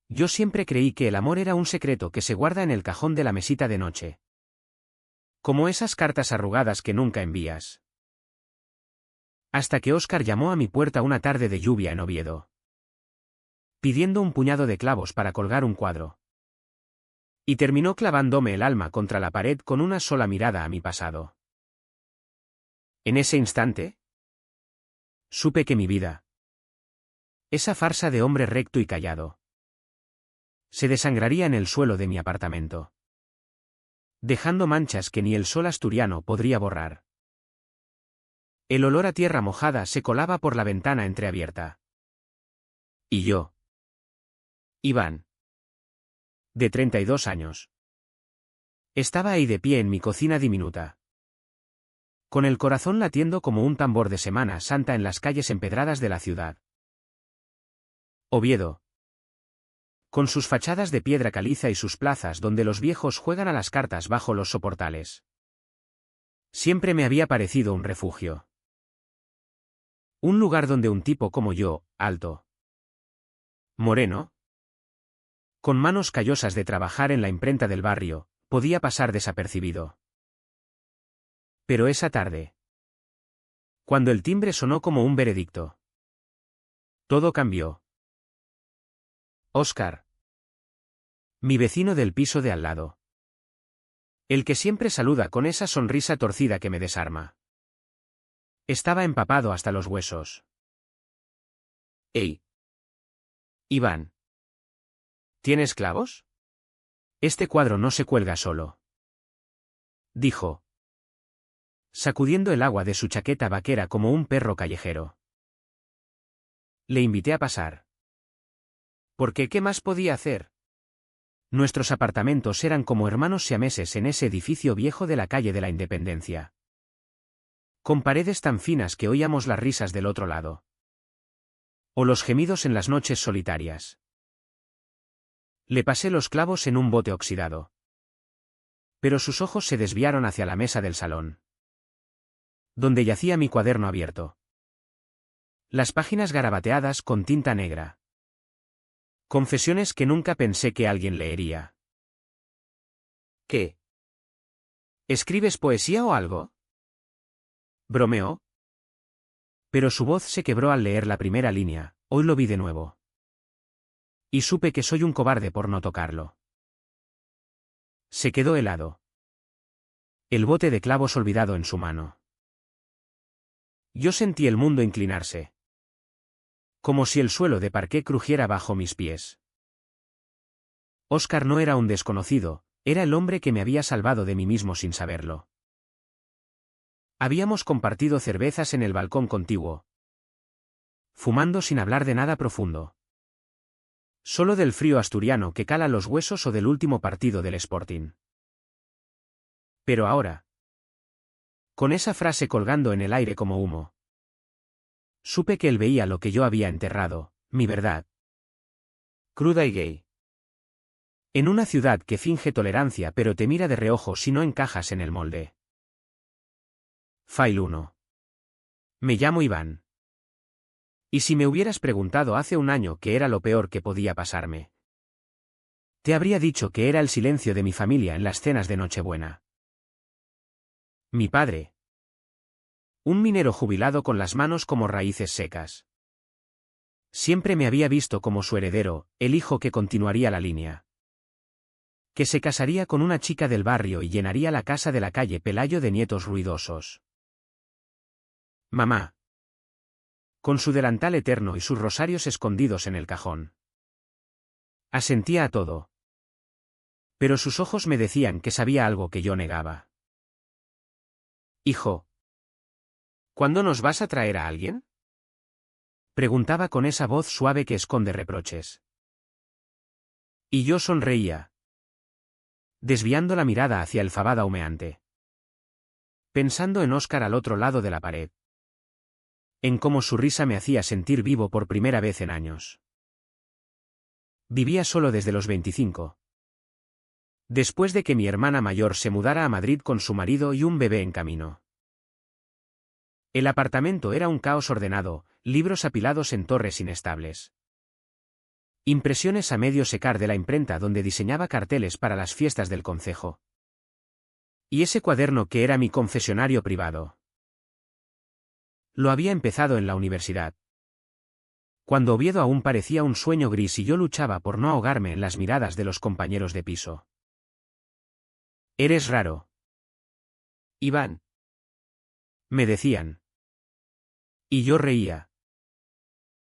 Yo siempre creí que el amor era un secreto que se guarda en el cajón de la mesita de noche. Como esas cartas arrugadas que nunca envías. Hasta que Óscar llamó a mi puerta una tarde de lluvia en Oviedo. Pidiendo un puñado de clavos para colgar un cuadro. Y terminó clavándome el alma contra la pared con una sola mirada a mi pasado. En ese instante, supe que mi vida, esa farsa de hombre recto y callado, se desangraría en el suelo de mi apartamento, dejando manchas que ni el sol asturiano podría borrar. El olor a tierra mojada se colaba por la ventana entreabierta. Y yo, Iván, de 32 años, estaba ahí de pie en mi cocina diminuta, con el corazón latiendo como un tambor de Semana Santa en las calles empedradas de la ciudad. Oviedo, con sus fachadas de piedra caliza y sus plazas donde los viejos juegan a las cartas bajo los soportales. Siempre me había parecido un refugio. Un lugar donde un tipo como yo, alto, moreno, con manos callosas de trabajar en la imprenta del barrio, podía pasar desapercibido. Pero esa tarde, cuando el timbre sonó como un veredicto, todo cambió. Óscar, mi vecino del piso de al lado. El que siempre saluda con esa sonrisa torcida que me desarma. Estaba empapado hasta los huesos. ¡Ey! Iván. ¿Tienes clavos? Este cuadro no se cuelga solo. Dijo, sacudiendo el agua de su chaqueta vaquera como un perro callejero. Le invité a pasar. Porque ¿qué más podía hacer? Nuestros apartamentos eran como hermanos siameses en ese edificio viejo de la calle de la Independencia. Con paredes tan finas que oíamos las risas del otro lado. O los gemidos en las noches solitarias. Le pasé los clavos en un bote oxidado. Pero sus ojos se desviaron hacia la mesa del salón, donde yacía mi cuaderno abierto. Las páginas garabateadas con tinta negra. Confesiones que nunca pensé que alguien leería. ¿Qué? ¿Escribes poesía o algo? Bromeó. Pero su voz se quebró al leer la primera línea. Hoy lo vi de nuevo. Y supe que soy un cobarde por no tocarlo. Se quedó helado. El bote de clavos olvidado en su mano. Yo sentí el mundo inclinarse. Como si el suelo de parqué crujiera bajo mis pies. Óscar no era un desconocido, era el hombre que me había salvado de mí mismo sin saberlo. Habíamos compartido cervezas en el balcón contiguo. Fumando sin hablar de nada profundo. Solo del frío asturiano que cala los huesos o del último partido del Sporting. Pero ahora, con esa frase colgando en el aire como humo, supe que él veía lo que yo había enterrado, mi verdad. Cruda y gay. En una ciudad que finge tolerancia pero te mira de reojo si no encajas en el molde. File 1. Me llamo Iván. ¿Y si me hubieras preguntado hace un año qué era lo peor que podía pasarme? Te habría dicho que era el silencio de mi familia en las cenas de Nochebuena. Mi padre. Un minero jubilado con las manos como raíces secas. Siempre me había visto como su heredero, el hijo que continuaría la línea. Que se casaría con una chica del barrio y llenaría la casa de la calle Pelayo de nietos ruidosos. Mamá. Con su delantal eterno y sus rosarios escondidos en el cajón. Asentía a todo. Pero sus ojos me decían que sabía algo que yo negaba. Hijo. ¿Cuándo nos vas a traer a alguien? Preguntaba con esa voz suave que esconde reproches. Y yo sonreía, desviando la mirada hacia el fabada humeante. Pensando en Óscar al otro lado de la pared. En cómo su risa me hacía sentir vivo por primera vez en años. Vivía solo desde los 25. Después de que mi hermana mayor se mudara a Madrid con su marido y un bebé en camino. El apartamento era un caos ordenado, libros apilados en torres inestables. Impresiones a medio secar de la imprenta donde diseñaba carteles para las fiestas del concejo. Y ese cuaderno que era mi confesionario privado. Lo había empezado en la universidad, cuando Oviedo aún parecía un sueño gris y yo luchaba por no ahogarme en las miradas de los compañeros de piso. Eres raro, Iván, me decían. Y yo reía.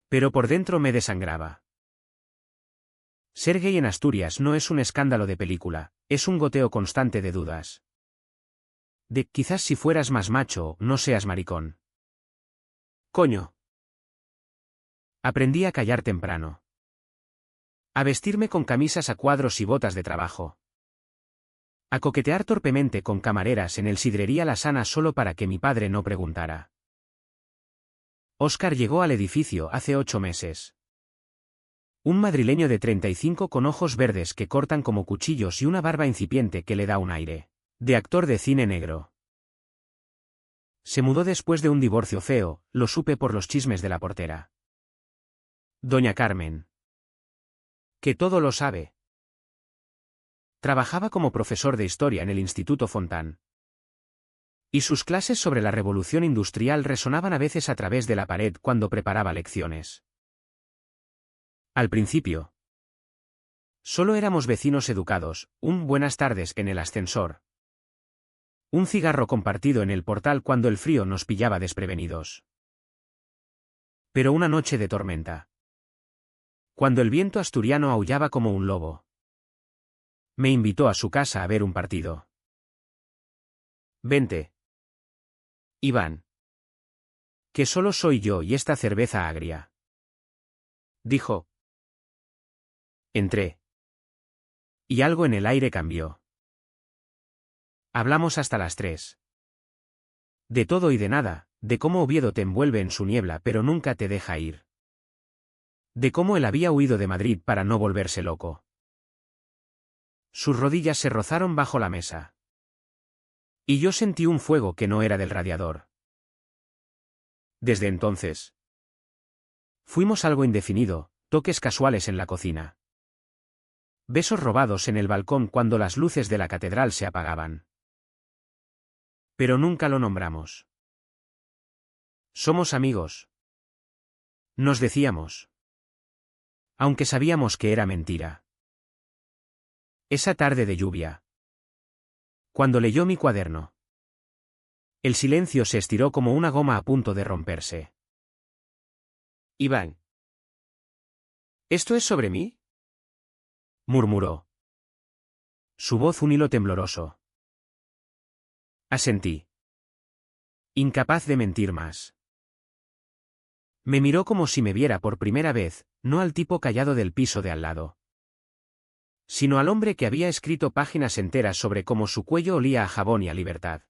Pero por dentro me desangraba. Ser gay en Asturias no es un escándalo de película, es un goteo constante de dudas. De quizás si fueras más macho, no seas maricón. Coño. Aprendí a callar temprano. A vestirme con camisas a cuadros y botas de trabajo. A coquetear torpemente con camareras en el Sidrería La Sana solo para que mi padre no preguntara. Óscar llegó al edificio hace 8 meses. Un madrileño de 35 con ojos verdes que cortan como cuchillos y una barba incipiente que le da un aire de actor de cine negro. Se mudó después de un divorcio feo, lo supe por los chismes de la portera. Doña Carmen. Que todo lo sabe. Trabajaba como profesor de historia en el Instituto Fontán. Y sus clases sobre la revolución industrial resonaban a veces a través de la pared cuando preparaba lecciones. Al principio. Solo éramos vecinos educados, un buenas tardes en el ascensor. Un cigarro compartido en el portal cuando el frío nos pillaba desprevenidos. Pero una noche de tormenta. Cuando el viento asturiano aullaba como un lobo. Me invitó a su casa a ver un partido. Vente, Iván. Que solo soy yo y esta cerveza agria. Dijo. Entré. Y algo en el aire cambió. Hablamos hasta las 3. De todo y de nada, de cómo Oviedo te envuelve en su niebla pero nunca te deja ir. De cómo él había huido de Madrid para no volverse loco. Sus rodillas se rozaron bajo la mesa. Y yo sentí un fuego que no era del radiador. Desde entonces. Fuimos algo indefinido, toques casuales en la cocina. Besos robados en el balcón cuando las luces de la catedral se apagaban. Pero nunca lo nombramos. Somos amigos. Nos decíamos. Aunque sabíamos que era mentira. Esa tarde de lluvia. Cuando leyó mi cuaderno. El silencio se estiró como una goma a punto de romperse. Iván. ¿Esto es sobre mí? Murmuró. Su voz un hilo tembloroso. Asentí. Incapaz de mentir más. Me miró como si me viera por primera vez, no al tipo callado del piso de al lado, sino al hombre que había escrito páginas enteras sobre cómo su cuello olía a jabón y a libertad.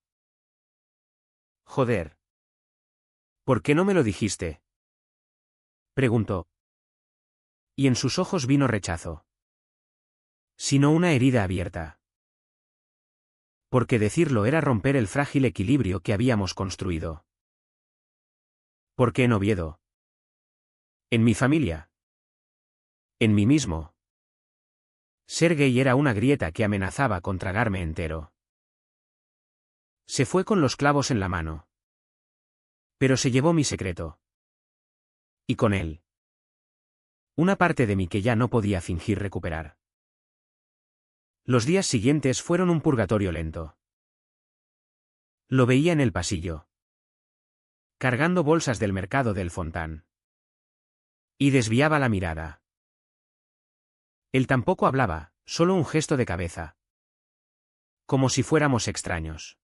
Joder. ¿Por qué no me lo dijiste? Preguntó. Y en sus ojos vino rechazo. Sino una herida abierta. Porque decirlo era romper el frágil equilibrio que habíamos construido. ¿Por qué en Oviedo? En mi familia. En mí mismo. Ser gay era una grieta que amenazaba con tragarme entero. Se fue con los clavos en la mano. Pero se llevó mi secreto. Y con él. Una parte de mí que ya no podía fingir recuperar. Los días siguientes fueron un purgatorio lento. Lo veía en el pasillo. Cargando bolsas del mercado del Fontán. Y desviaba la mirada. Él tampoco hablaba, solo un gesto de cabeza. Como si fuéramos extraños.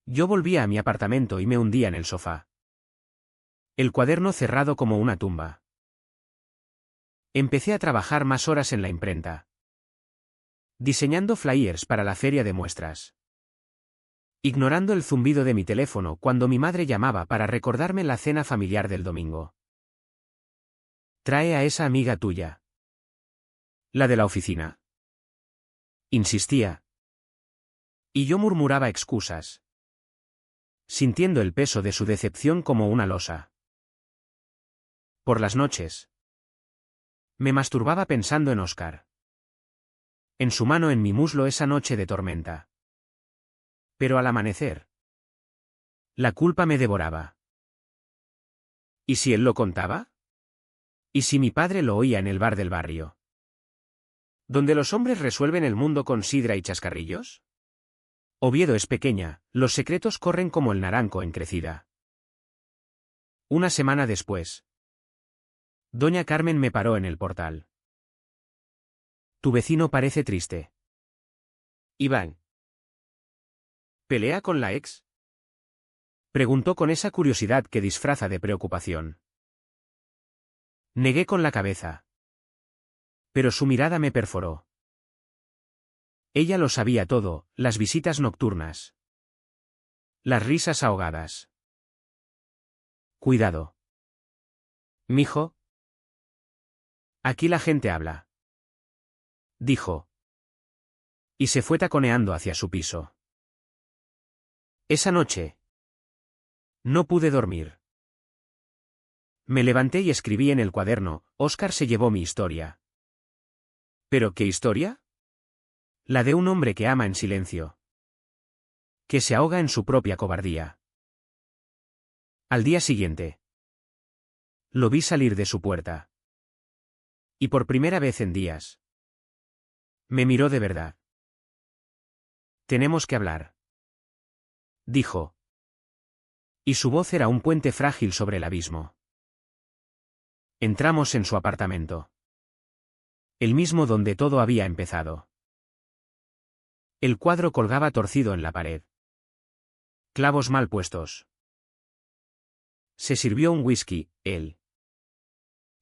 Yo volvía a mi apartamento y me hundía en el sofá. El cuaderno cerrado como una tumba. Empecé a trabajar más horas en la imprenta. Diseñando flyers para la feria de muestras. Ignorando el zumbido de mi teléfono cuando mi madre llamaba para recordarme la cena familiar del domingo. Trae a esa amiga tuya. La de la oficina. Insistía. Y yo murmuraba excusas. Sintiendo el peso de su decepción como una losa. Por las noches. Me masturbaba pensando en Oscar. En su mano en mi muslo esa noche de tormenta. Pero al amanecer, la culpa me devoraba. ¿Y si él lo contaba? ¿Y si mi padre lo oía en el bar del barrio? ¿Donde los hombres resuelven el mundo con sidra y chascarrillos? Oviedo es pequeña, los secretos corren como el naranjo en crecida. Una semana después, doña Carmen me paró en el portal. Tu vecino parece triste. Iván. ¿Pelea con la ex? Preguntó con esa curiosidad que disfraza de preocupación. Negué con la cabeza. Pero su mirada me perforó. Ella lo sabía todo, las visitas nocturnas. Las risas ahogadas. Cuidado. Mijo. Aquí la gente habla. Dijo. Y se fue taconeando hacia su piso. Esa noche. No pude dormir. Me levanté y escribí en el cuaderno, Óscar se llevó mi historia. ¿Pero qué historia? La de un hombre que ama en silencio. Que se ahoga en su propia cobardía. Al día siguiente. Lo vi salir de su puerta. Y por primera vez en días. Me miró de verdad. Tenemos que hablar. Dijo. Y su voz era un puente frágil sobre el abismo. Entramos en su apartamento. El mismo donde todo había empezado. El cuadro colgaba torcido en la pared. Clavos mal puestos. Se sirvió un whisky, él.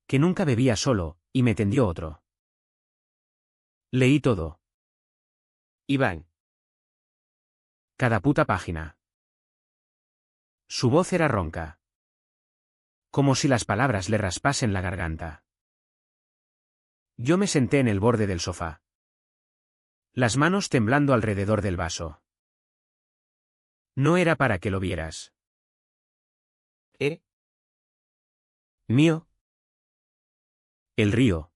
Que nunca bebía solo, y me tendió otro. Leí todo. Iván. Cada puta página. Su voz era ronca. Como si las palabras le raspasen la garganta. Yo me senté en el borde del sofá. Las manos temblando alrededor del vaso. No era para que lo vieras. Mío. El río.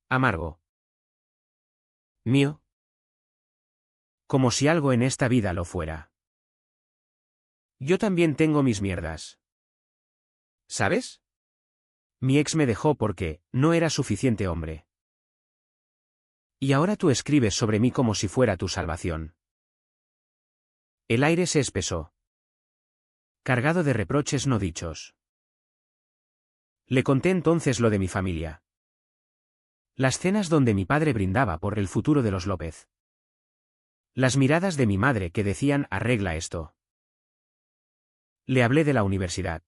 Amargo. Mío. Como si algo en esta vida lo fuera. Yo también tengo mis mierdas. ¿Sabes? Mi ex me dejó porque no era suficiente hombre. Y ahora tú escribes sobre mí como si fuera tu salvación. El aire se espesó. Cargado de reproches no dichos. Le conté entonces lo de mi familia. Las cenas donde mi padre brindaba por el futuro de los López. Las miradas de mi madre que decían arregla esto. Le hablé de la universidad.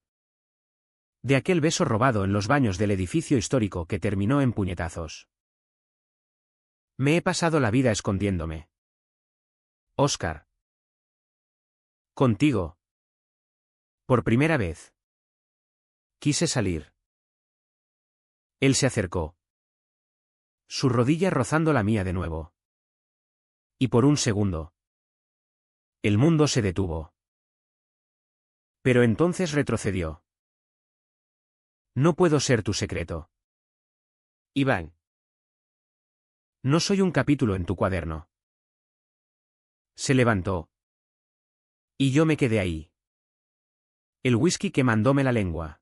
De aquel beso robado en los baños del edificio histórico que terminó en puñetazos. Me he pasado la vida escondiéndome. Óscar. Contigo. Por primera vez. Quise salir. Él se acercó. Su rodilla rozando la mía de nuevo. Y por un segundo. El mundo se detuvo. Pero entonces retrocedió. No puedo ser tu secreto. Iván. No soy un capítulo en tu cuaderno. Se levantó. Y yo me quedé ahí. El whisky quemándome la lengua.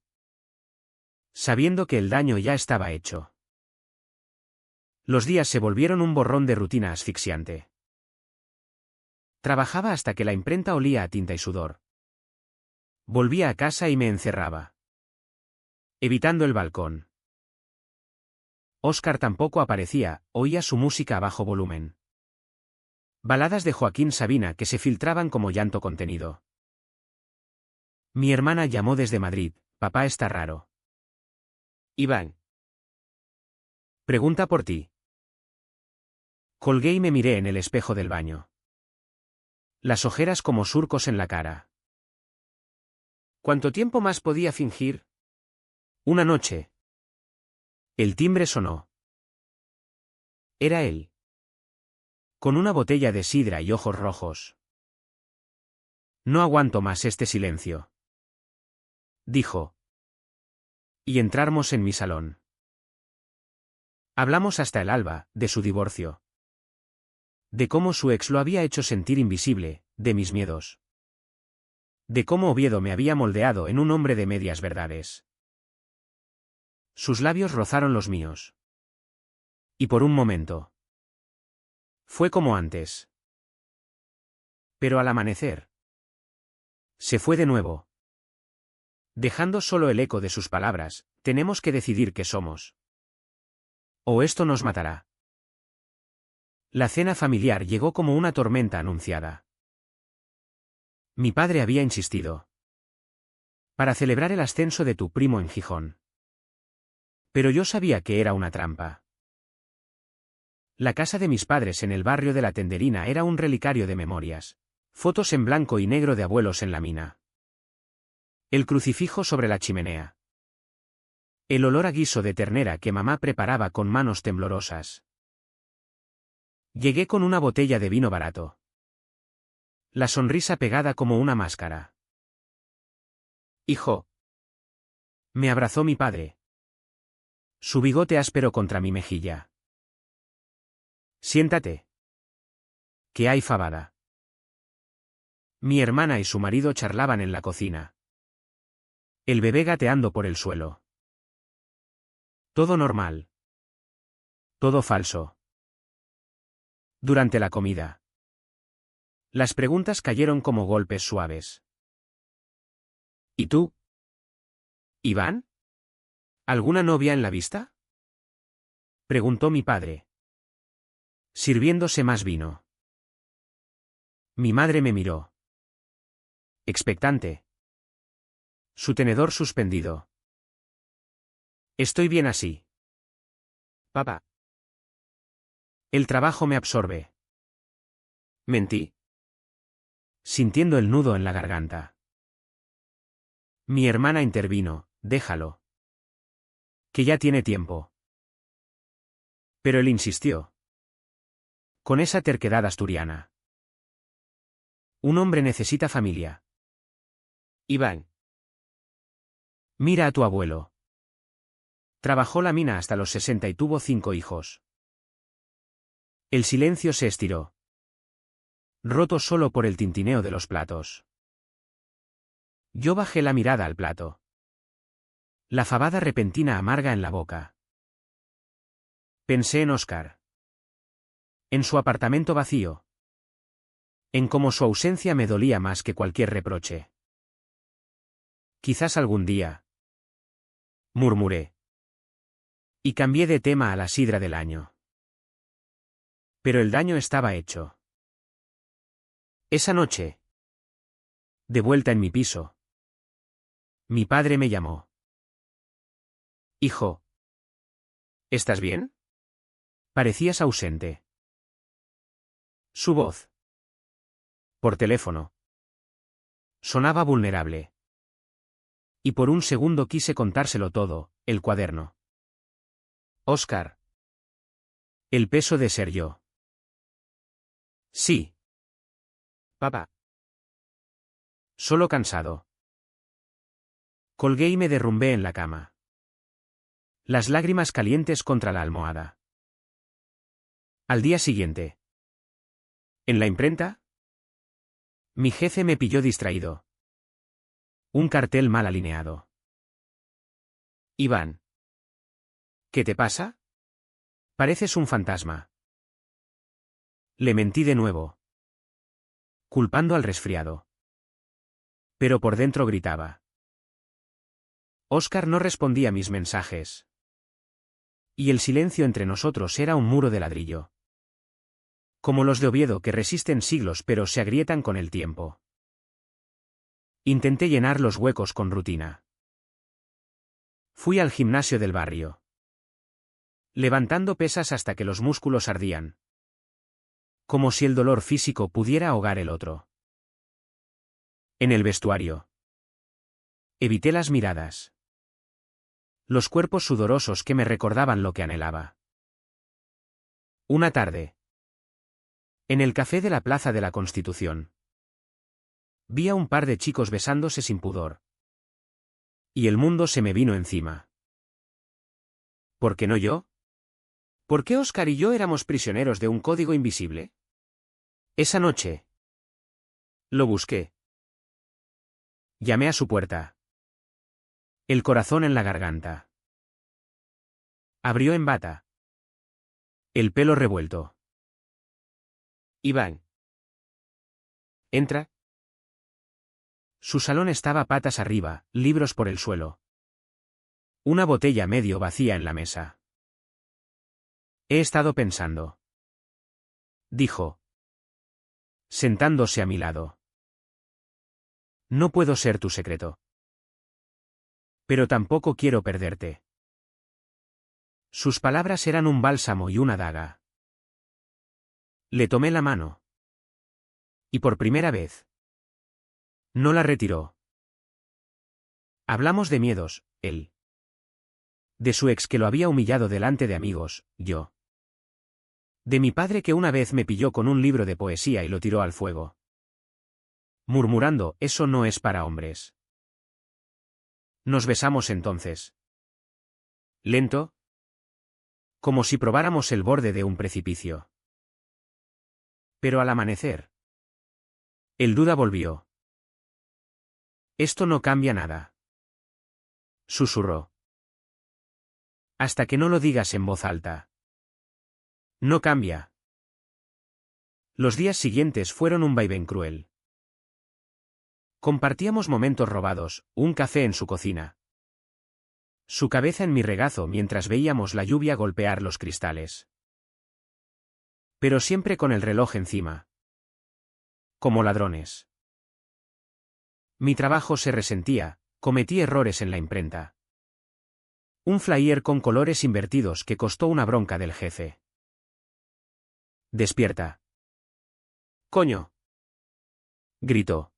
Sabiendo que el daño ya estaba hecho. Los días se volvieron un borrón de rutina asfixiante. Trabajaba hasta que la imprenta olía a tinta y sudor. Volvía a casa y me encerraba. Evitando el balcón. Óscar tampoco aparecía, oía su música a bajo volumen. Baladas de Joaquín Sabina que se filtraban como llanto contenido. Mi hermana llamó desde Madrid, papá está raro. Iván. Pregunta por ti. Colgué y me miré en el espejo del baño. Las ojeras como surcos en la cara. ¿Cuánto tiempo más podía fingir? Una noche. El timbre sonó. Era él. Con una botella de sidra y ojos rojos. No aguanto más este silencio. Dijo. Y entramos en mi salón. Hablamos hasta el alba, de su divorcio. De cómo su ex lo había hecho sentir invisible, de mis miedos. De cómo Oviedo me había moldeado en un hombre de medias verdades. Sus labios rozaron los míos. Y por un momento. Fue como antes. Pero al amanecer. Se fue de nuevo. Dejando solo el eco de sus palabras, tenemos que decidir qué somos. O esto nos matará. La cena familiar llegó como una tormenta anunciada. Mi padre había insistido. Para celebrar el ascenso de tu primo en Gijón. Pero yo sabía que era una trampa. La casa de mis padres en el barrio de la Tenderina era un relicario de memorias. Fotos en blanco y negro de abuelos en la mina. El crucifijo sobre la chimenea. El olor a guiso de ternera que mamá preparaba con manos temblorosas. Llegué con una botella de vino barato. La sonrisa pegada como una máscara. Hijo. Me abrazó mi padre. Su bigote áspero contra mi mejilla. Siéntate. Que hay fabada. Mi hermana y su marido charlaban en la cocina. El bebé gateando por el suelo. Todo normal. Todo falso. Durante la comida. Las preguntas cayeron como golpes suaves. ¿Y tú? ¿Iván? ¿Alguna novia en la vista? Preguntó mi padre. Sirviéndose más vino. Mi madre me miró. Expectante. Su tenedor suspendido. Estoy bien así. Papá. El trabajo me absorbe. Mentí. Sintiendo el nudo en la garganta. Mi hermana intervino, déjalo. Que ya tiene tiempo. Pero él insistió. Con esa terquedad asturiana. Un hombre necesita familia. Iván. Mira a tu abuelo. Trabajó la mina hasta los 60 y tuvo 5 hijos. El silencio se estiró. Roto solo por el tintineo de los platos. Yo bajé la mirada al plato. La fabada repentina amarga en la boca. Pensé en Óscar. En su apartamento vacío. En cómo su ausencia me dolía más que cualquier reproche. Quizás algún día. Murmuré. Y cambié de tema a la sidra del año. Pero el daño estaba hecho. Esa noche. De vuelta en mi piso. Mi padre me llamó. Hijo. ¿Estás bien? Parecías ausente. Su voz. Por teléfono. Sonaba vulnerable. Y por un segundo quise contárselo todo, el cuaderno. Óscar. El peso de ser yo. Sí. Papá. Solo cansado. Colgué y me derrumbé en la cama. Las lágrimas calientes contra la almohada. Al día siguiente. ¿En la imprenta? Mi jefe me pilló distraído. Un cartel mal alineado. Iván. ¿Qué te pasa? Pareces un fantasma. Le mentí de nuevo. Culpando al resfriado. Pero por dentro gritaba. Óscar no respondía a mis mensajes. Y el silencio entre nosotros era un muro de ladrillo. Como los de Oviedo que resisten siglos pero se agrietan con el tiempo. Intenté llenar los huecos con rutina. Fui al gimnasio del barrio. Levantando pesas hasta que los músculos ardían. Como si el dolor físico pudiera ahogar el otro. En el vestuario. Evité las miradas. Los cuerpos sudorosos que me recordaban lo que anhelaba. Una tarde. En el café de la Plaza de la Constitución. Vi a un par de chicos besándose sin pudor. Y el mundo se me vino encima. ¿Por qué no yo? ¿Por qué Oscar y yo éramos prisioneros de un código invisible? Esa noche. Lo busqué. Llamé a su puerta. El corazón en la garganta. Abrió en bata. El pelo revuelto. Iván. Entra. Su salón estaba patas arriba, libros por el suelo. Una botella medio vacía en la mesa. He estado pensando. Dijo. Sentándose a mi lado. No puedo ser tu secreto. Pero tampoco quiero perderte. Sus palabras eran un bálsamo y una daga. Le tomé la mano. Y por primera vez. No la retiró. Hablamos de miedos, él. De su ex que lo había humillado delante de amigos, yo. De mi padre que una vez me pilló con un libro de poesía y lo tiró al fuego. Murmurando, eso no es para hombres. Nos besamos entonces. Lento. Como si probáramos el borde de un precipicio. Pero al amanecer. El duda volvió. Esto no cambia nada. Susurró. Hasta que no lo digas en voz alta. No cambia. Los días siguientes fueron un vaivén cruel. Compartíamos momentos robados, un café en su cocina. Su cabeza en mi regazo mientras veíamos la lluvia golpear los cristales. Pero siempre con el reloj encima. Como ladrones. Mi trabajo se resentía, cometí errores en la imprenta. Un flyer con colores invertidos que costó una bronca del jefe. Despierta. Coño. Gritó.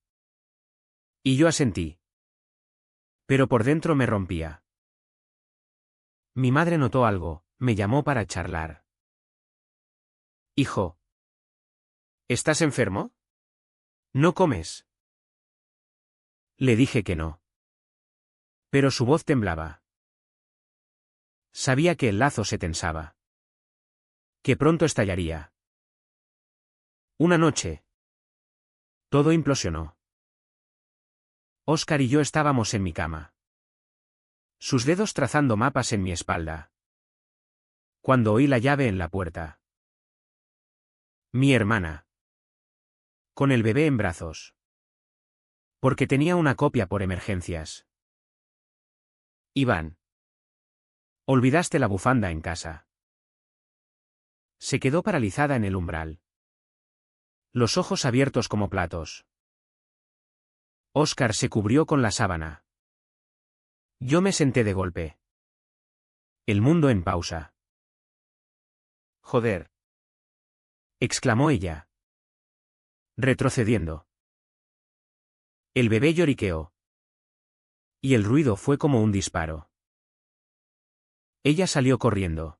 Y yo asentí. Pero por dentro me rompía. Mi madre notó algo, me llamó para charlar. Hijo. ¿Estás enfermo? ¿No comes? Le dije que no. Pero su voz temblaba. Sabía que el lazo se tensaba. Que pronto estallaría. Una noche. Todo implosionó. Oscar y yo estábamos en mi cama. Sus dedos trazando mapas en mi espalda. Cuando oí la llave en la puerta. Mi hermana. Con el bebé en brazos. Porque tenía una copia por emergencias. Iván. Olvidaste la bufanda en casa. Se quedó paralizada en el umbral. Los ojos abiertos como platos. Oscar se cubrió con la sábana. Yo me senté de golpe. El mundo en pausa. Joder. Exclamó ella. Retrocediendo. El bebé lloriqueó. Y el ruido fue como un disparo. Ella salió corriendo.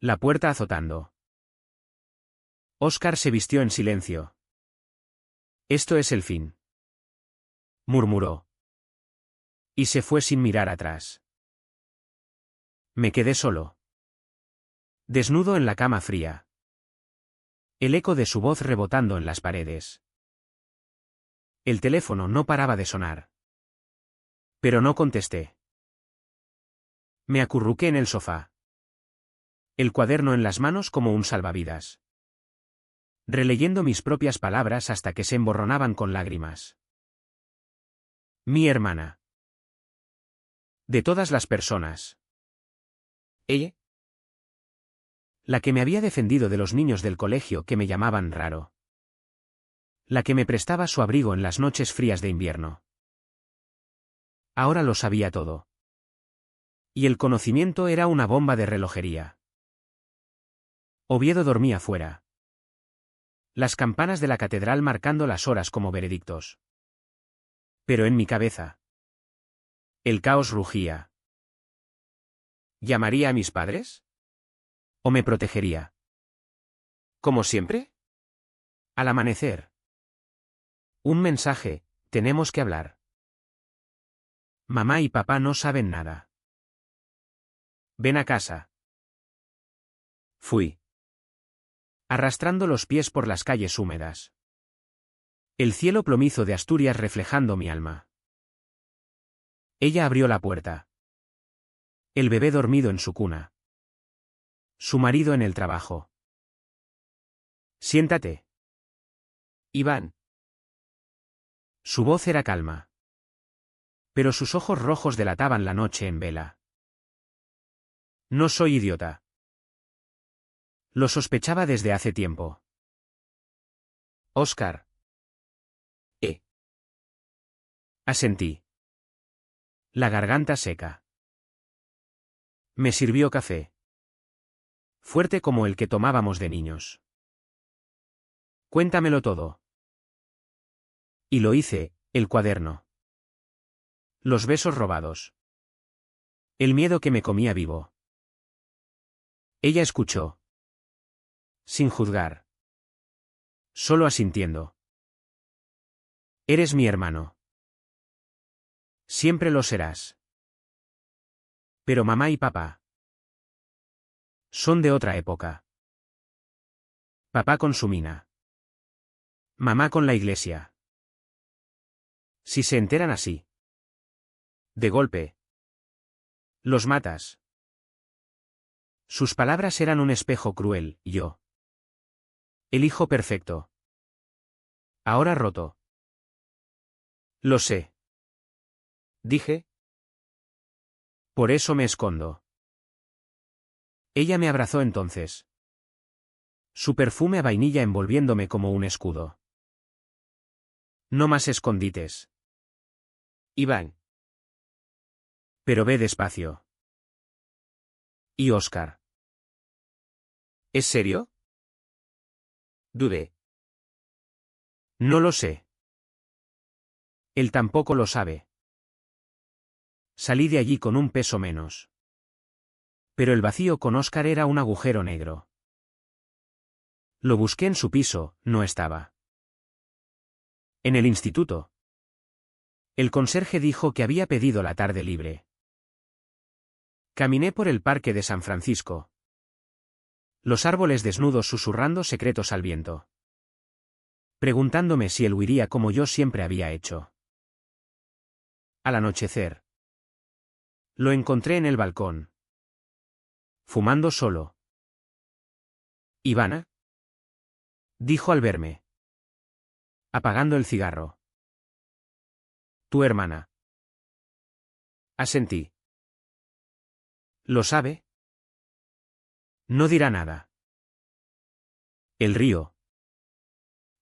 La puerta azotando. Oscar se vistió en silencio. Esto es el fin. Murmuró. Y se fue sin mirar atrás. Me quedé solo. Desnudo en la cama fría. El eco de su voz rebotando en las paredes. El teléfono no paraba de sonar. Pero no contesté. Me acurruqué en el sofá. El cuaderno en las manos como un salvavidas. Releyendo mis propias palabras hasta que se emborronaban con lágrimas. Mi hermana. De todas las personas. ¿Ella? La que me había defendido de los niños del colegio que me llamaban raro. La que me prestaba su abrigo en las noches frías de invierno. Ahora lo sabía todo. Y el conocimiento era una bomba de relojería. Oviedo dormía fuera. Las campanas de la catedral marcando las horas como veredictos. Pero en mi cabeza. El caos rugía. ¿Llamaría a mis padres? ¿O me protegería? ¿Como siempre? Al amanecer. Un mensaje, tenemos que hablar. Mamá y papá no saben nada. Ven a casa. Fui arrastrando los pies por las calles húmedas. El cielo plomizo de Asturias reflejando mi alma. Ella abrió la puerta. El bebé dormido en su cuna. Su marido en el trabajo. Siéntate, Iván. Su voz era calma. Pero sus ojos rojos delataban la noche en vela. No soy idiota. Lo sospechaba desde hace tiempo. Óscar. Asentí. La garganta seca. Me sirvió café. Fuerte como el que tomábamos de niños. Cuéntamelo todo. Y lo hice, el cuaderno. Los besos robados. El miedo que me comía vivo. Ella escuchó. Sin juzgar. Solo asintiendo. Eres mi hermano. Siempre lo serás. Pero mamá y papá son de otra época. Papá con su mina. Mamá con la iglesia. Si se enteran así. De golpe. Los matas. Sus palabras eran un espejo cruel, y yo. El hijo perfecto. Ahora roto. Lo sé. Dije. Por eso me escondo. Ella me abrazó entonces. Su perfume a vainilla envolviéndome como un escudo. No más escondites, Iván. Pero ve despacio. ¿Y Óscar? ¿Es serio? Dudé. No lo sé. Él tampoco lo sabe. Salí de allí con un peso menos. Pero el vacío con Óscar era un agujero negro. Lo busqué en su piso, no estaba. En el instituto. El conserje dijo que había pedido la tarde libre. Caminé por el parque de San Francisco. Los árboles desnudos susurrando secretos al viento. Preguntándome si él huiría como yo siempre había hecho. Al anochecer. Lo encontré en el balcón. Fumando solo. ¿Ivana? Dijo al verme. Apagando el cigarro. Tu hermana. Asentí. ¿Lo sabe? No dirá nada. El río.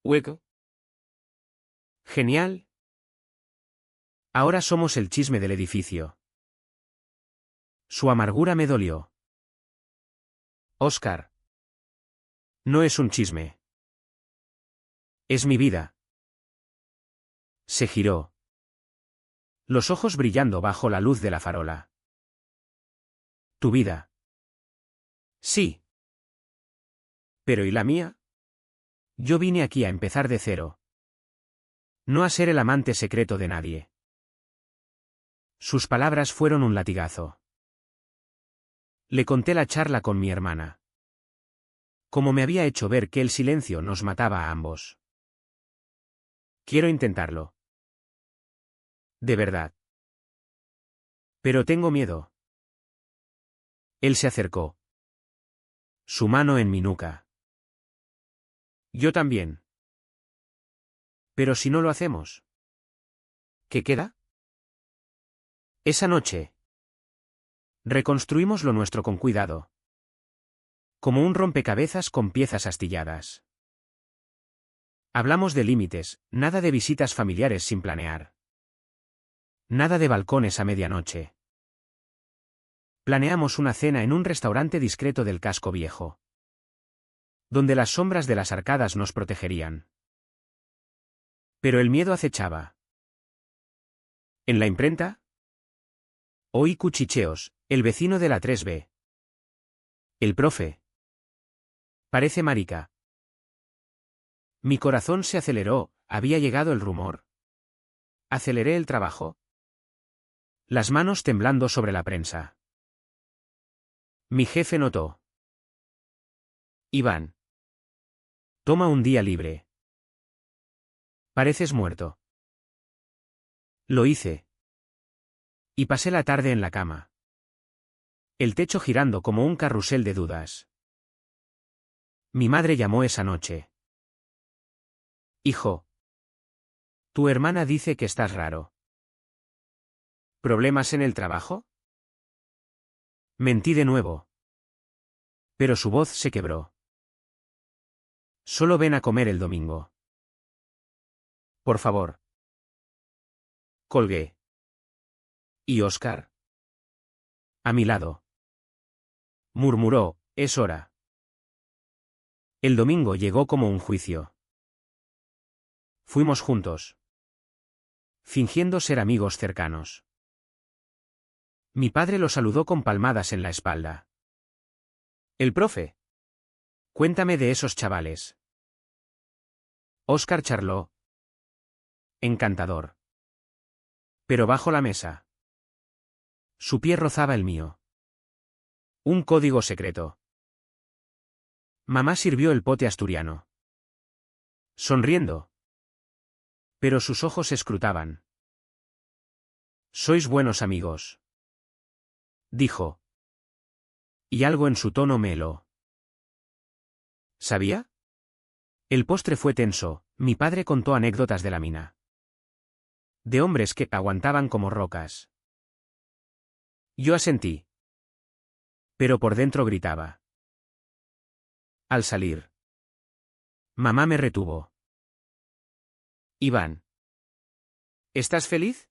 Hueco. Genial. Ahora somos el chisme del edificio. Su amargura me dolió. Óscar. No es un chisme. Es mi vida. Se giró. Los ojos brillando bajo la luz de la farola. ¿Tu vida? Sí. ¿Pero y la mía? Yo vine aquí a empezar de cero. No a ser el amante secreto de nadie. Sus palabras fueron un latigazo. Le conté la charla con mi hermana. Como me había hecho ver que el silencio nos mataba a ambos. Quiero intentarlo. De verdad. Pero tengo miedo. Él se acercó. Su mano en mi nuca. Yo también. Pero si no lo hacemos. ¿Qué queda? Esa noche. Reconstruimos lo nuestro con cuidado. Como un rompecabezas con piezas astilladas. Hablamos de límites, nada de visitas familiares sin planear. Nada de balcones a medianoche. Planeamos una cena en un restaurante discreto del casco viejo. Donde las sombras de las arcadas nos protegerían. Pero el miedo acechaba. ¿En la imprenta? Oí cuchicheos, el vecino de la 3B. El profe. Parece marica. Mi corazón se aceleró, había llegado el rumor. Aceleré el trabajo. Las manos temblando sobre la prensa. Mi jefe notó. Iván. Toma un día libre. Pareces muerto. Lo hice. Y pasé la tarde en la cama. El techo girando como un carrusel de dudas. Mi madre llamó esa noche. Hijo. Tu hermana dice que estás raro. ¿Problemas en el trabajo? Mentí de nuevo. Pero su voz se quebró. Solo ven a comer el domingo. Por favor. Colgué. ¿Y Oscar? A mi lado. Murmuró, es hora. El domingo llegó como un juicio. Fuimos juntos. Fingiendo ser amigos cercanos. Mi padre lo saludó con palmadas en la espalda. El profe. Cuéntame de esos chavales. Oscar charló. Encantador. Pero bajo la mesa. Su pie rozaba el mío. Un código secreto. Mamá sirvió el pote asturiano. Sonriendo. Pero sus ojos escrutaban. Sois buenos amigos. Dijo. Y algo en su tono me heló. ¿Sabía? El postre fue tenso, mi padre contó anécdotas de la mina. De hombres que aguantaban como rocas. Yo asentí. Pero por dentro gritaba. Al salir. Mamá me retuvo. Iván. ¿Estás feliz?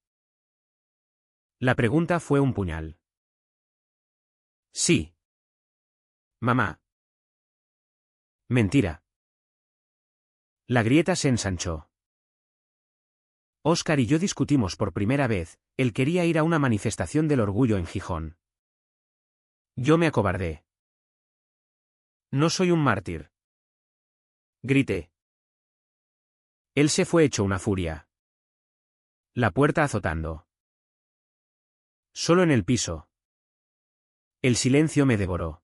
La pregunta fue un puñal. Sí. Mamá. Mentira. La grieta se ensanchó. Óscar y yo discutimos por primera vez, él quería ir a una manifestación del orgullo en Gijón. Yo me acobardé. No soy un mártir. Grité. Él se fue hecho una furia. La puerta azotando. Solo en el piso. El silencio me devoró.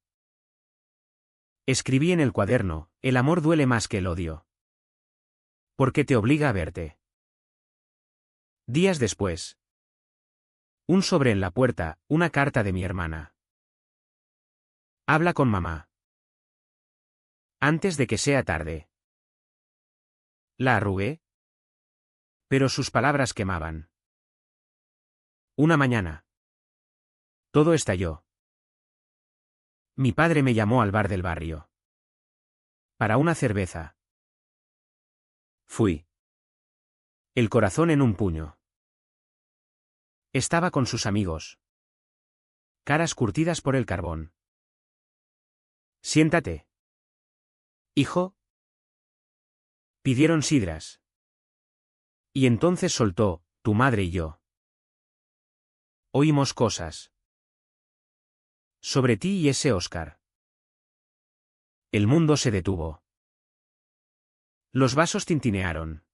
Escribí en el cuaderno, el amor duele más que el odio. Porque te obliga a verte. Días después. Un sobre en la puerta, una carta de mi hermana. Habla con mamá. Antes de que sea tarde. La arrugué. Pero sus palabras quemaban. Una mañana. Todo estalló. Mi padre me llamó al bar del barrio. Para una cerveza. Fui. El corazón en un puño. Estaba con sus amigos. Caras curtidas por el carbón. Siéntate. Hijo. Pidieron sidras. Y entonces soltó, tu madre y yo. Oímos cosas. Sobre ti y ese Oscar. El mundo se detuvo. Los vasos tintinearon.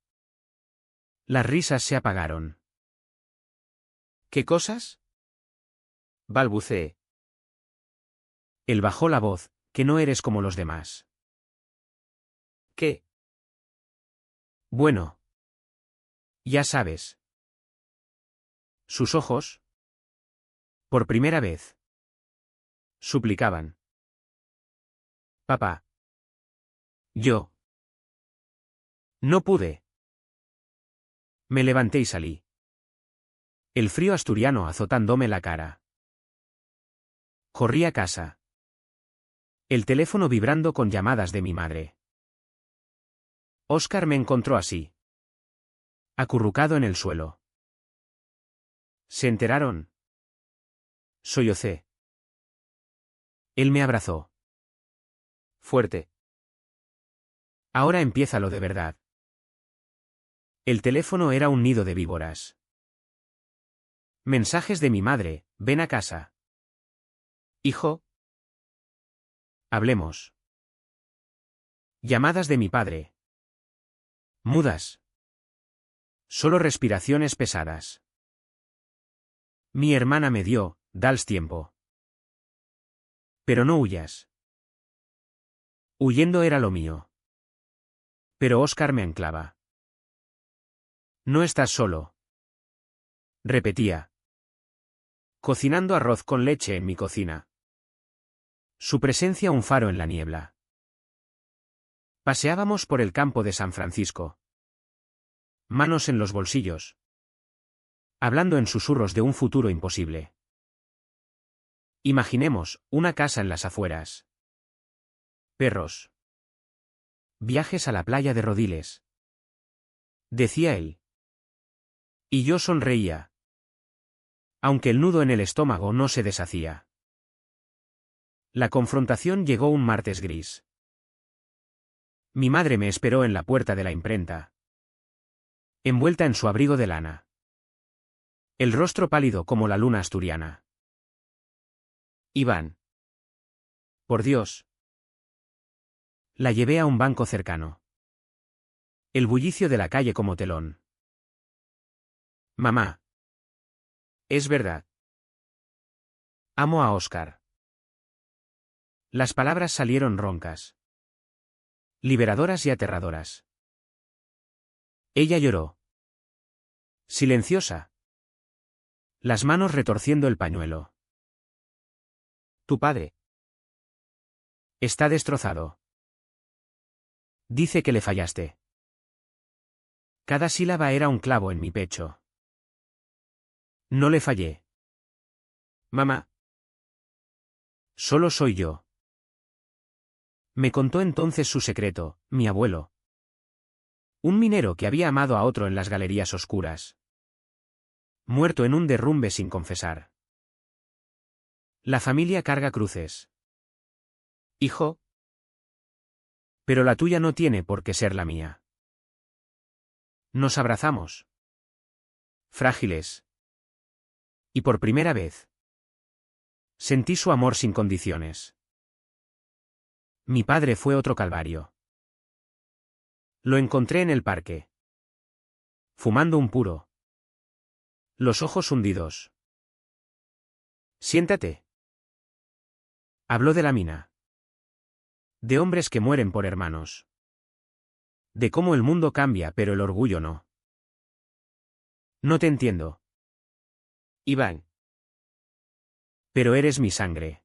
Las risas se apagaron. ¿Qué cosas? Balbuceé. Él bajó la voz, que no eres como los demás. ¿Qué? Bueno. Ya sabes. Sus ojos. Por primera vez. Suplicaban. Papá. Yo. No pude. Me levanté y salí. El frío asturiano azotándome la cara. Corrí a casa. El teléfono vibrando con llamadas de mi madre. Óscar me encontró así. Acurrucado en el suelo. ¿Se enteraron? Sollocé. Él me abrazó. Fuerte. Ahora empieza lo de verdad. El teléfono era un nido de víboras. Mensajes de mi madre, ven a casa. Hijo. Hablemos. Llamadas de mi padre. Mudas. Solo respiraciones pesadas. Mi hermana me dio, dals tiempo. Pero no huyas. Huyendo era lo mío. Pero Óscar me anclaba. No estás solo. Repetía. Cocinando arroz con leche en mi cocina. Su presencia un faro en la niebla. Paseábamos por el campo de San Francisco. Manos en los bolsillos. Hablando en susurros de un futuro imposible. Imaginemos, una casa en las afueras. Perros. Viajes a la playa de Rodiles. Decía él. Y yo sonreía. Aunque el nudo en el estómago no se deshacía. La confrontación llegó un martes gris. Mi madre me esperó en la puerta de la imprenta. Envuelta en su abrigo de lana. El rostro pálido como la luna asturiana. Iván. Por Dios. La llevé a un banco cercano. El bullicio de la calle como telón. Mamá. Es verdad. Amo a Óscar. Las palabras salieron roncas. Liberadoras y aterradoras. Ella lloró. Silenciosa. Las manos retorciendo el pañuelo. Tu padre. Está destrozado. Dice que le fallaste. Cada sílaba era un clavo en mi pecho. No le fallé. Mamá. Solo soy yo. Me contó entonces su secreto, mi abuelo. Un minero que había amado a otro en las galerías oscuras. Muerto en un derrumbe sin confesar. La familia carga cruces. Hijo. Pero la tuya no tiene por qué ser la mía. Nos abrazamos. Frágiles. Y por primera vez. Sentí su amor sin condiciones. Mi padre fue otro calvario. Lo encontré en el parque. Fumando un puro. Los ojos hundidos. Siéntate. Habló de la mina. De hombres que mueren por hermanos. De cómo el mundo cambia pero el orgullo no. No te entiendo. Iván. Pero eres mi sangre.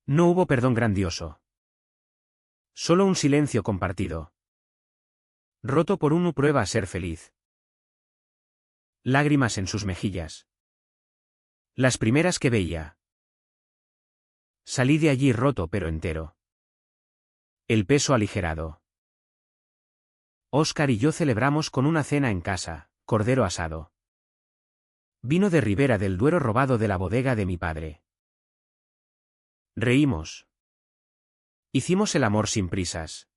No hubo perdón grandioso. Solo un silencio compartido. Roto por uno prueba a ser feliz. Lágrimas en sus mejillas. Las primeras que veía. Salí de allí roto pero entero. El peso aligerado. Óscar y yo celebramos con una cena en casa, cordero asado. Vino de Ribera del Duero robado de la bodega de mi padre. Reímos. Hicimos el amor sin prisas.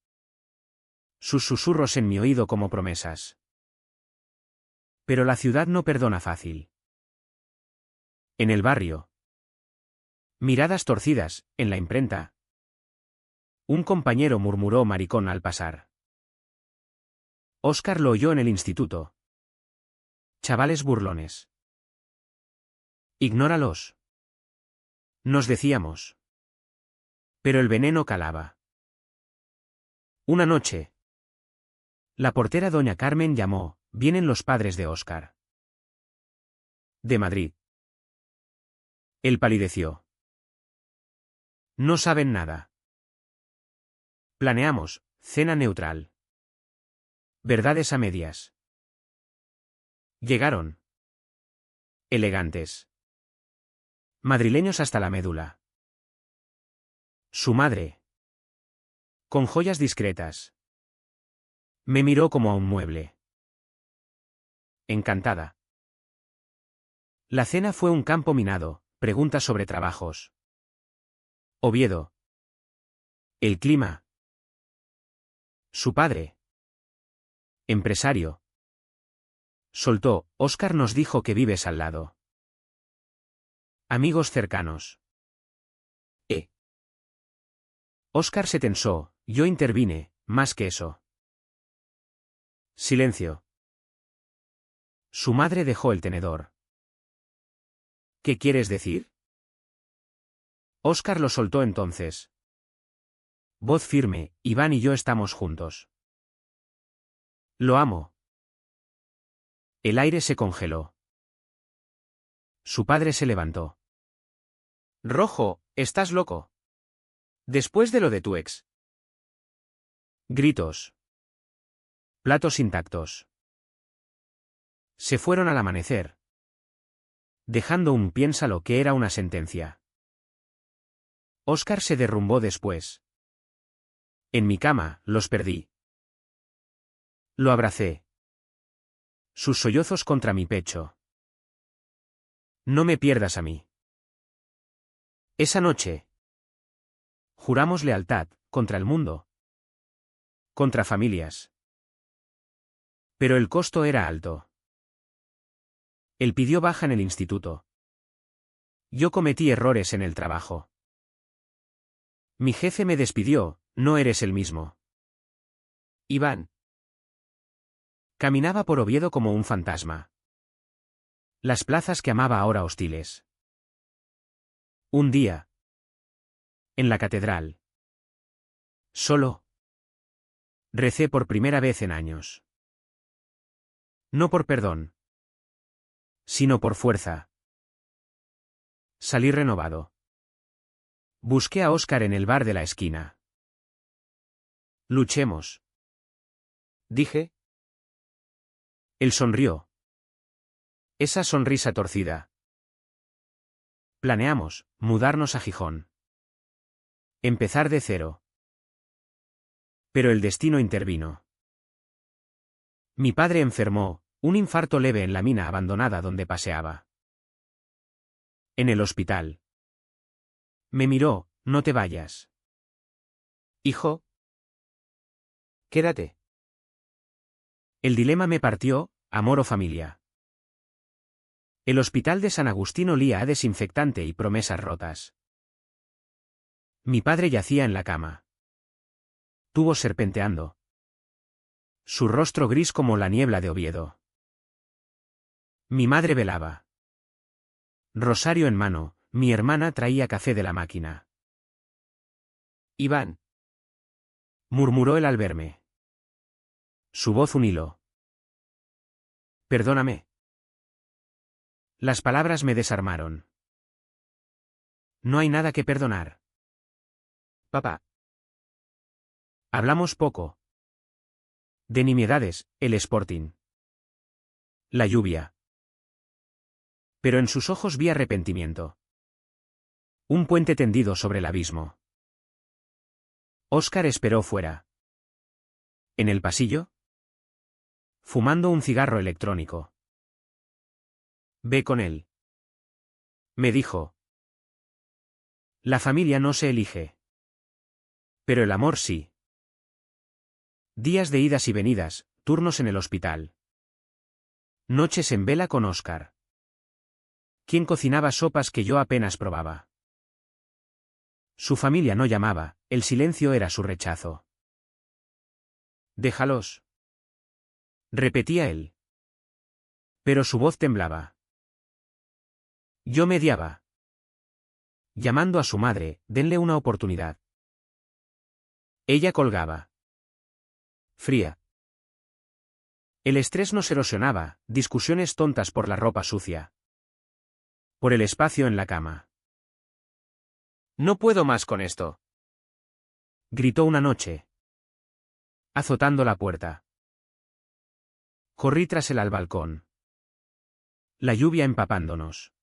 Sus susurros en mi oído como promesas. Pero la ciudad no perdona fácil. En el barrio. Miradas torcidas, en la imprenta. Un compañero murmuró maricón al pasar. Óscar lo oyó en el instituto. Chavales burlones. Ignóralos. Nos decíamos. Pero el veneno calaba. Una noche. La portera doña Carmen llamó, vienen los padres de Óscar. De Madrid. Él palideció. No saben nada. Planeamos, cena neutral. Verdades a medias. Llegaron. Elegantes. Madrileños hasta la médula. Su madre. Con joyas discretas. Me miró como a un mueble. Encantada. La cena fue un campo minado, preguntas sobre trabajos. Oviedo. El clima. Su padre. Empresario. Soltó, Óscar nos dijo que vives al lado. Amigos cercanos. Óscar se tensó, yo intervine, más que eso. Silencio. Su madre dejó el tenedor. ¿Qué quieres decir? Óscar lo soltó entonces. Voz firme, Iván y yo estamos juntos. Lo amo. El aire se congeló. Su padre se levantó. Rojo, ¿estás loco? Después de lo de tu ex. Gritos. Platos intactos. Se fueron al amanecer, dejando un piénsalo que era una sentencia. Óscar se derrumbó después. En mi cama, los perdí. Lo abracé. Sus sollozos contra mi pecho. No me pierdas a mí. Esa noche. Juramos lealtad, contra el mundo. Contra familias. Pero el costo era alto. Él pidió baja en el instituto. Yo cometí errores en el trabajo. Mi jefe me despidió, no eres el mismo. Iván. Caminaba por Oviedo como un fantasma. Las plazas que amaba ahora hostiles. Un día. En la catedral. Solo. Recé por primera vez en años. No por perdón. Sino por fuerza. Salí renovado. Busqué a Óscar en el bar de la esquina. Luchemos. Dije. Él sonrió. Esa sonrisa torcida. Planeamos, mudarnos a Gijón. Empezar de cero. Pero el destino intervino. Mi padre enfermó, un infarto leve en la mina abandonada donde paseaba. En el hospital. Me miró, no te vayas. Hijo. Quédate. El dilema me partió, amor o familia. El hospital de San Agustín olía a desinfectante y promesas rotas. Mi padre yacía en la cama. Tubos serpenteando. Su rostro gris como la niebla de Oviedo. Mi madre velaba. Rosario en mano, mi hermana traía café de la máquina. Iván. Murmuró él al verme. Su voz un hilo. Perdóname. Las palabras me desarmaron. No hay nada que perdonar. Papá. Hablamos poco. De nimiedades, el Sporting. La lluvia. Pero en sus ojos vi arrepentimiento. Un puente tendido sobre el abismo. Óscar esperó fuera. En el pasillo. Fumando un cigarro electrónico. Ve con él. Me dijo. La familia no se elige. Pero el amor sí. Días de idas y venidas, turnos en el hospital. Noches en vela con Óscar. Quien cocinaba sopas que yo apenas probaba. Su familia no llamaba, el silencio era su rechazo. Déjalos. Repetía él. Pero su voz temblaba. Yo mediaba. Llamando a su madre, denle una oportunidad. Ella colgaba. Fría. El estrés nos erosionaba, discusiones tontas por la ropa sucia. Por el espacio en la cama. No puedo más con esto. Gritó una noche. Azotando la puerta. Corrí tras él al balcón. La lluvia empapándonos.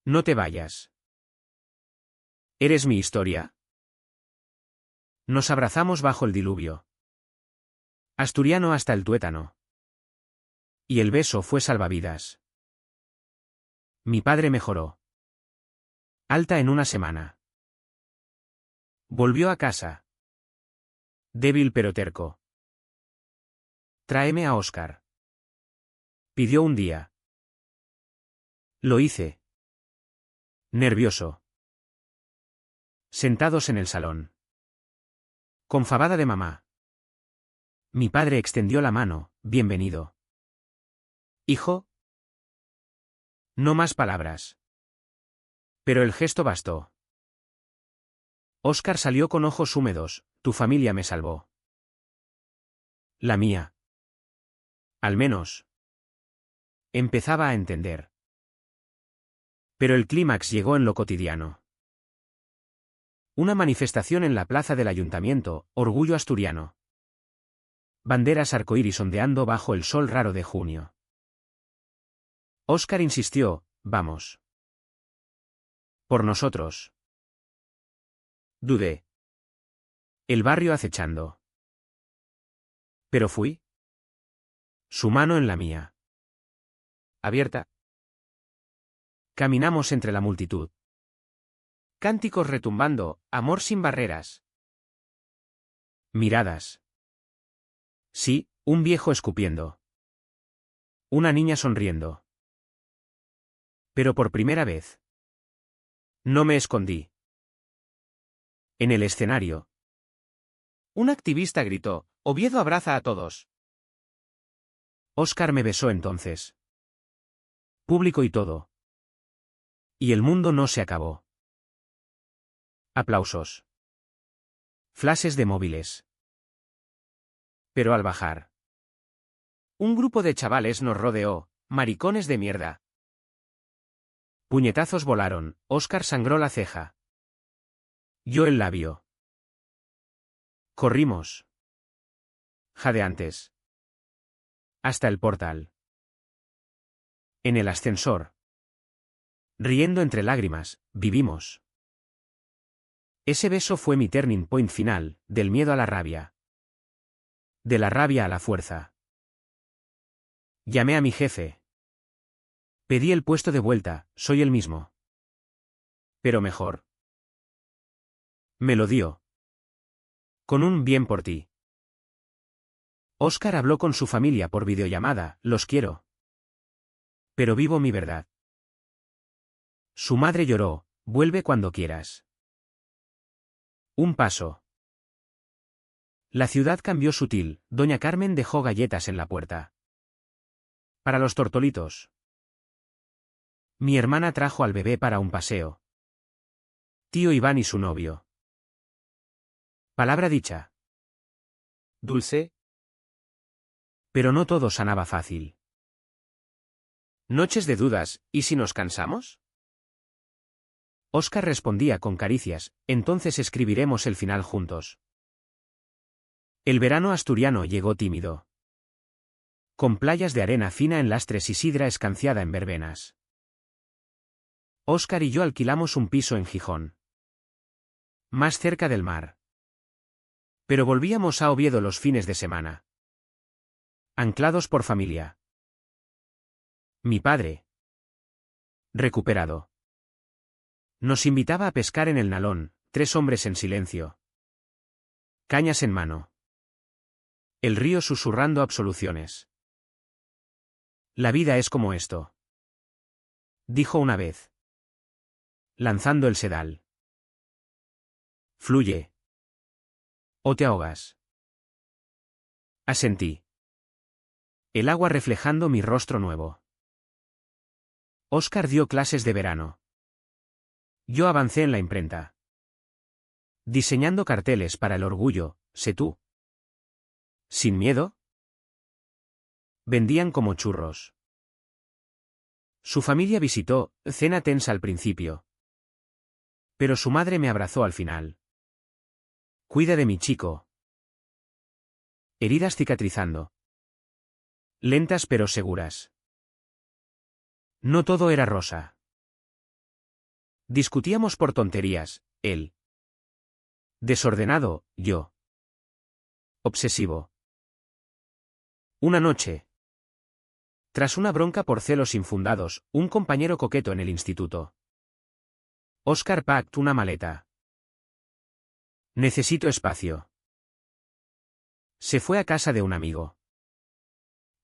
No te vayas. ¿Eres mi historia? Nos abrazamos bajo el diluvio. Asturiano hasta el tuétano. Y el beso fue salvavidas. Mi padre mejoró. Alta en una semana. Volvió a casa. Débil pero terco. Tráeme a Óscar. Pidió un día. Lo hice. Nervioso. Sentados en el salón. Con fabada de mamá. Mi padre extendió la mano, bienvenido. Hijo. No más palabras. Pero el gesto bastó. Óscar salió con ojos húmedos. Tu familia me salvó. La mía. Al menos. Empezaba a entender. Pero el clímax llegó en lo cotidiano. Una manifestación en la plaza del ayuntamiento, orgullo asturiano. Banderas arcoíris ondeando bajo el sol raro de junio. Óscar insistió, vamos. Por nosotros. Dudé. El barrio acechando. Pero fui. Su mano en la mía. Abierta. Caminamos entre la multitud. Cánticos retumbando, amor sin barreras. Miradas. Sí, un viejo escupiendo. Una niña sonriendo. Pero por primera vez. No me escondí. En el escenario. Un activista gritó, Oviedo abraza a todos. Óscar me besó entonces. Público y todo. Y el mundo no se acabó. Aplausos. Flashes de móviles. Pero al bajar. Un grupo de chavales nos rodeó, maricones de mierda. Puñetazos volaron, Óscar sangró la ceja. Yo el labio. Corrimos. Jadeantes. Hasta el portal. En el ascensor. Riendo entre lágrimas, vivimos. Ese beso fue mi turning point final, del miedo a la rabia. De la rabia a la fuerza. Llamé a mi jefe. Pedí el puesto de vuelta, soy el mismo. Pero mejor. Me lo dio. Con un bien por ti. Óscar habló con su familia por videollamada, los quiero. Pero vivo mi verdad. Su madre lloró, vuelve cuando quieras. Un paso. La ciudad cambió sutil, doña Carmen dejó galletas en la puerta. Para los tortolitos. Mi hermana trajo al bebé para un paseo. Tío Iván y su novio. Palabra dicha. Dulce. Pero no todo sanaba fácil. Noches de dudas, ¿y si nos cansamos? Óscar respondía con caricias, entonces escribiremos el final juntos. El verano asturiano llegó tímido. Con playas de arena fina en lastres y sidra escanciada en verbenas. Óscar y yo alquilamos un piso en Gijón. Más cerca del mar. Pero volvíamos a Oviedo los fines de semana. Anclados por familia. Mi padre. Recuperado. Nos invitaba a pescar en el Nalón, 3 hombres en silencio. Cañas en mano. El río susurrando absoluciones. La vida es como esto. Dijo una vez. Lanzando el sedal. Fluye. O te ahogas. Asentí. El agua reflejando mi rostro nuevo. Óscar dio clases de verano. Yo avancé en la imprenta. Diseñando carteles para el orgullo, sé tú. ¿Sin miedo? Vendían como churros. Su familia visitó, cena tensa al principio. Pero su madre me abrazó al final. Cuida de mi chico. Heridas cicatrizando. Lentas pero seguras. No todo era rosa. Discutíamos por tonterías, él. Desordenado, yo. Obsesivo. Una noche. Tras una bronca por celos infundados, un compañero coqueto en el instituto. Óscar pactó una maleta. Necesito espacio. Se fue a casa de un amigo.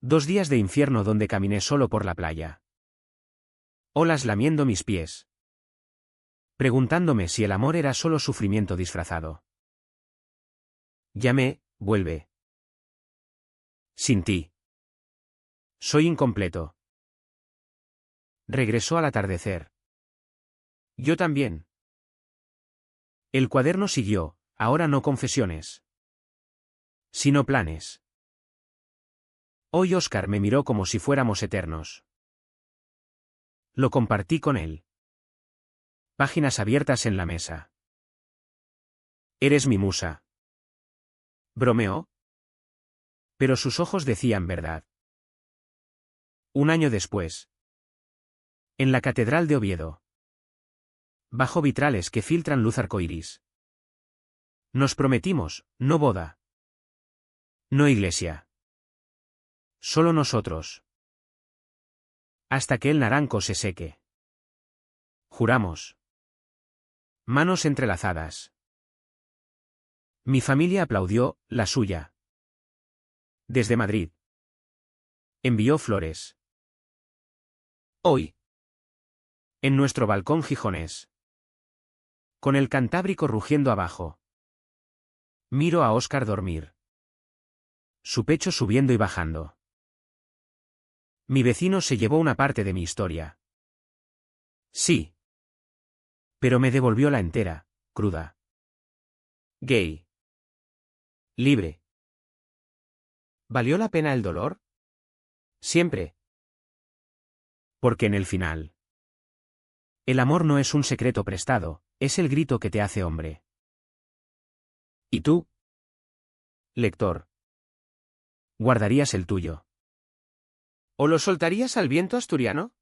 2 días de infierno donde caminé solo por la playa. Olas lamiendo mis pies. Preguntándome si el amor era solo sufrimiento disfrazado. Llamé, vuelve. Sin ti. Soy incompleto. Regresó al atardecer. Yo también. El cuaderno siguió, ahora no confesiones, sino planes. Hoy Oscar me miró como si fuéramos eternos. Lo compartí con él. Páginas abiertas en la mesa. Eres mi musa. ¿Bromeó? Pero sus ojos decían verdad. Un año después. En la Catedral de Oviedo. Bajo vitrales que filtran luz arcoíris. Nos prometimos, no boda. No iglesia. Solo nosotros. Hasta que el naranjo se seque. Juramos. Manos entrelazadas. Mi familia aplaudió, la suya. Desde Madrid. Envió flores. Hoy. En nuestro balcón gijonés. Con el Cantábrico rugiendo abajo. Miro a Óscar dormir. Su pecho subiendo y bajando. Mi vecino se llevó una parte de mi historia. Sí. Pero me devolvió la entera, cruda. Gay. Libre. ¿Valió la pena el dolor? Siempre. Porque en el final. El amor no es un secreto prestado, es el grito que te hace hombre. ¿Y tú? Lector. ¿Guardarías el tuyo? ¿O lo soltarías al viento asturiano?